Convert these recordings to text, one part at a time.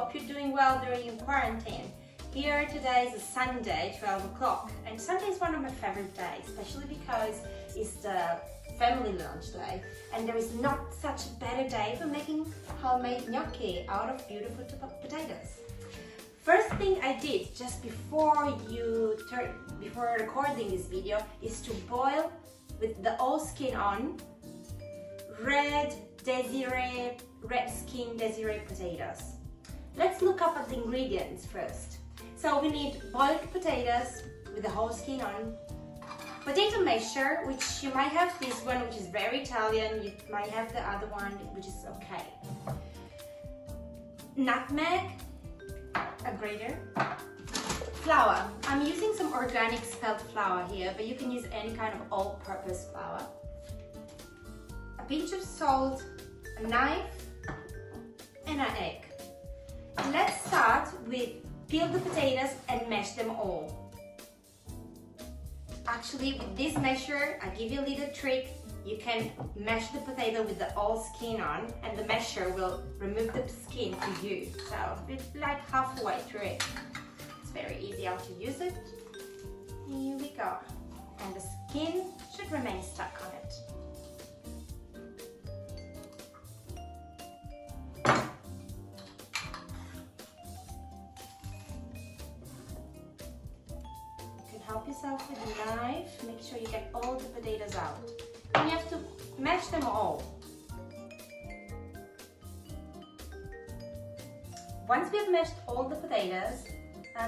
hope you're doing well during your quarantine. Here today is a Sunday, 12 o'clock, and Sunday is one of my favorite days, especially because it's the family lunch day, and there is not such a better day for making homemade gnocchi out of beautiful potatoes. First thing I did just before recording this video is to boil with the all skin on red skin Desiree potatoes. Let's look up at the ingredients first. So we need boiled potatoes with the whole skin on, potato masher, which you might have this one, which is very Italian, you might have the other one, which is okay. Nutmeg, a grater, flour. I'm using some organic spelt flour here, but you can use any kind of all-purpose flour. A pinch of salt, a knife, and an egg. Let's start with peel the potatoes and mash them all. Actually, with this masher, I give you a little trick. You can mash the potato with the all skin on, and the masher will remove the skin for you. So it's like halfway through it. It's very easy how to use it. Here we go. And the skin should remain stuck on it. Help yourself with a knife, make sure you get all the potatoes out. And you have to mash them all. Once we have mashed all the potatoes,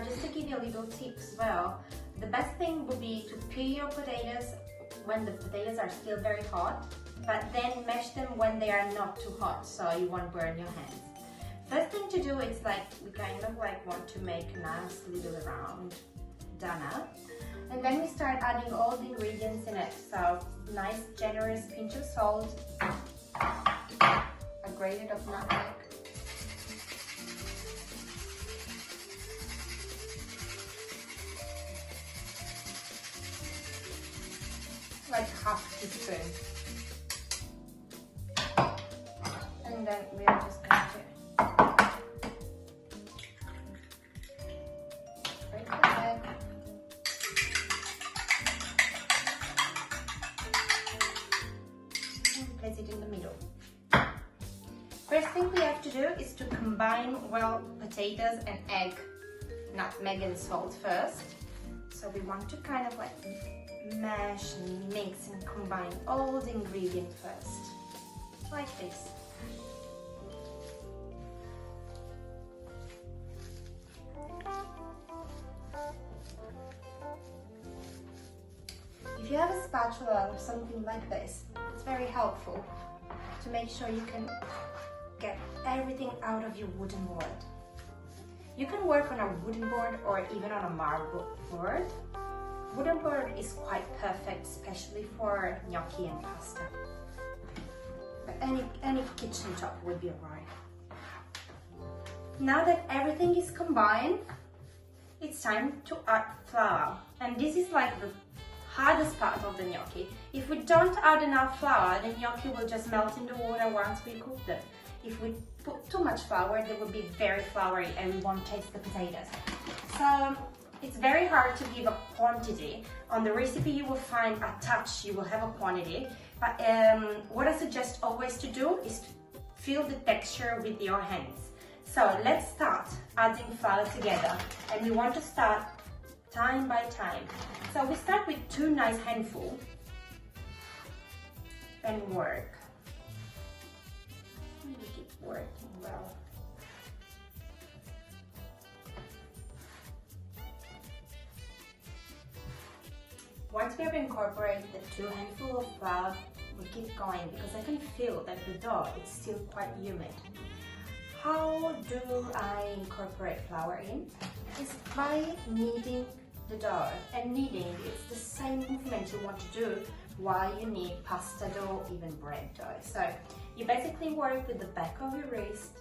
just to give you a little tip as well, the best thing would be to peel your potatoes when the potatoes are still very hot, but then mash them when they are not too hot, so you won't burn your hands. First thing to do is we kind of want to make a nice little round donut, and then we start adding all the ingredients in it. So nice generous pinch of salt, a grated of nutmeg, like half teaspoon, and then we are just going to break the egg. Place it in the middle. First thing we have to do is to combine well potatoes and egg, nutmeg and salt first. So we want to kind of mash and mix and combine all the ingredients first, like this. If you have a spatula or something like this, it's very helpful to make sure you can get everything out of your wooden board. You can work on a wooden board or even on a marble board. Wooden board is quite perfect, especially for gnocchi and pasta. But any kitchen top would be alright. Now that everything is combined, it's time to add flour. And this is like the hardest part of the gnocchi. If we don't add enough flour, the gnocchi will just melt in the water once we cook them. If we put too much flour, they will be very floury and we won't taste the potatoes. So it's very hard to give a quantity. On the recipe you will find a touch, you will have a quantity. But what I suggest always to do is to feel the texture with your hands. So let's start adding flour together, and we want to start time by time. So we start with 2 nice handfuls and work. We keep working well. Once we have incorporated the 2 handfuls of flour, we keep going because I can feel that the dough is still quite humid. How do I incorporate flour in? It's by kneading the dough, and kneading is the same movement you want to do while you knead pasta dough, even bread dough. So you basically work with the back of your wrist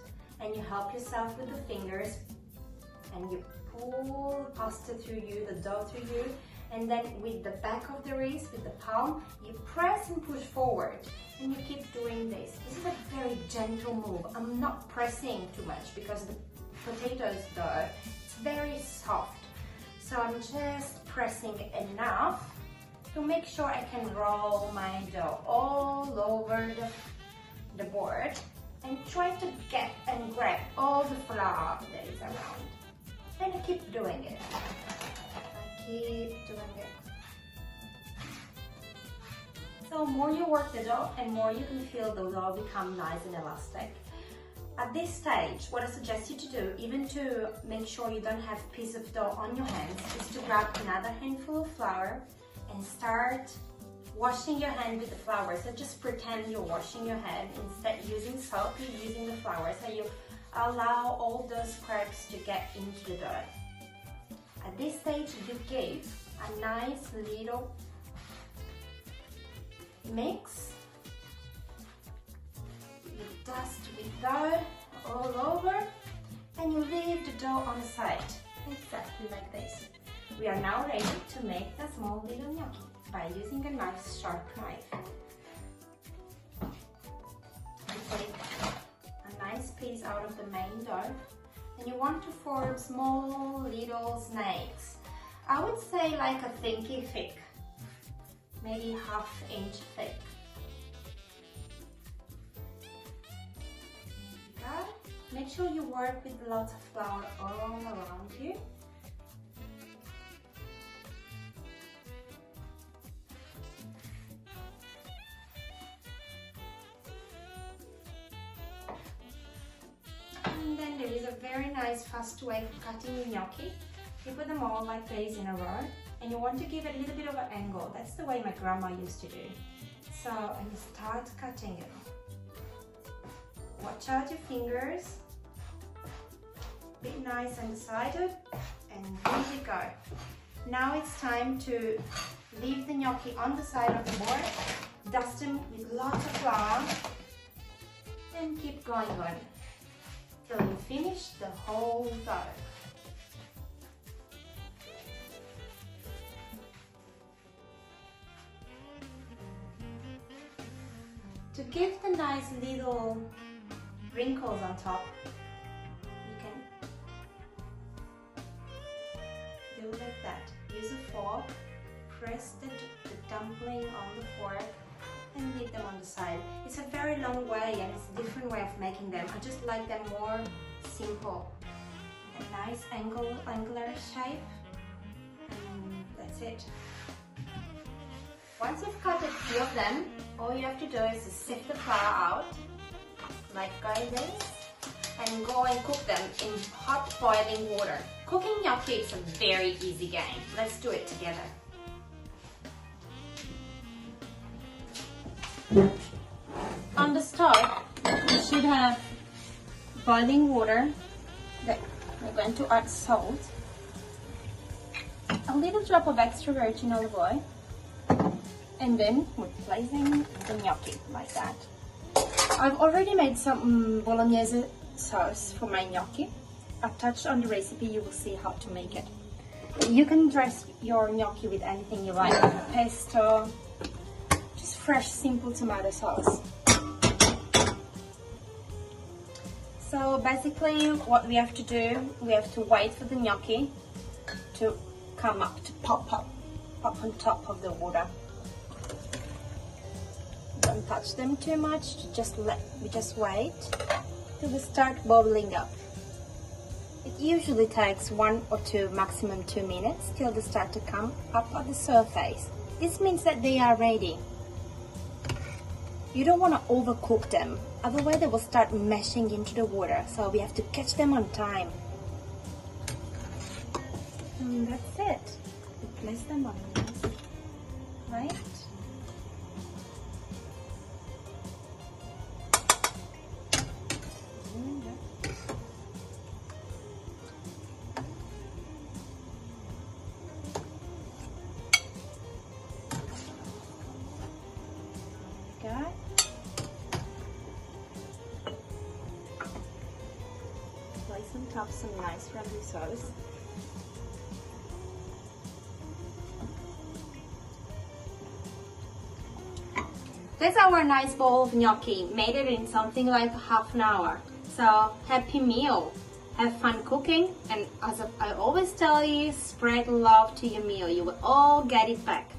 and you help yourself with the fingers, and you pull pasta through you, the dough through you, and then with the back of the wrist, with the palm, you press and push forward, and you keep doing this. This is a very gentle move. I'm not pressing too much because the potatoes dough, it's very soft. So I'm just pressing enough to make sure I can roll my dough all over the board and try to get and grab all the flour that is around. And I keep doing it. I keep doing it. So more you work the dough and more you can feel the dough become nice and elastic. At this stage, what I suggest you to do, even to make sure you don't have a piece of dough on your hands, is to grab another handful of flour and start washing your hand with the flour. So just pretend you're washing your hand. Instead of using soap, you're using the flour. So you allow all those scraps to get into the dough. At this stage, you give a nice little mix. You dust with dough all over and you leave the dough on the side, exactly like this. We are now ready to make a small little gnocchi by using a nice sharp knife. You take a nice piece out of the main dough and you want to form small little snakes. I would say like a thinky thick, maybe 1/2 inch thick. Make sure you work with lots of flour all around you. And then there is a very nice fast way of cutting the gnocchi. You put them all like this in a row and you want to give it a little bit of an angle. That's the way my grandma used to do. So, and you start cutting it. Watch out your fingers. Be nice and decided, and here you go. Now it's time to leave the gnocchi on the side of the board, dust them with lots of flour, and keep going on till you finish the whole dough. To give the nice little wrinkles on top, you can do like that. Use a fork, press the dumpling on the fork and leave them on the side. It's a very long way and it's a different way of making them. I just like them more simple. A nice angular shape, and that's it. Once you've cut a few of them, all you have to do is to sift the flour out, like this, and go and cook them in hot boiling water. Cooking gnocchi is a very easy game. Let's do it together. On the stove, you should have boiling water that we're going to add salt, a little drop of extra virgin olive oil, and then we're placing the gnocchi like that. I've already made some bolognese sauce for my gnocchi. I've touched on the recipe, you will see how to make it. You can dress your gnocchi with anything you like, pesto, just fresh simple tomato sauce. So basically what we have to do, we have to wait for the gnocchi to come up, to pop on top of the water. Don't touch them too much, we just wait till they start bubbling up. It usually takes 1 or 2, maximum 2 minutes till they start to come up on the surface. This means that they are ready. You don't want to overcook them, otherwise they will start meshing into the water, so we have to catch them on time. And that's it. We place them on this, right? Place on top some nice friendly sauce. That's our nice bowl of gnocchi. Made it in something like half an hour. So happy meal. have fun cooking, and as I always tell you, spread love to your meal. You will all get it back.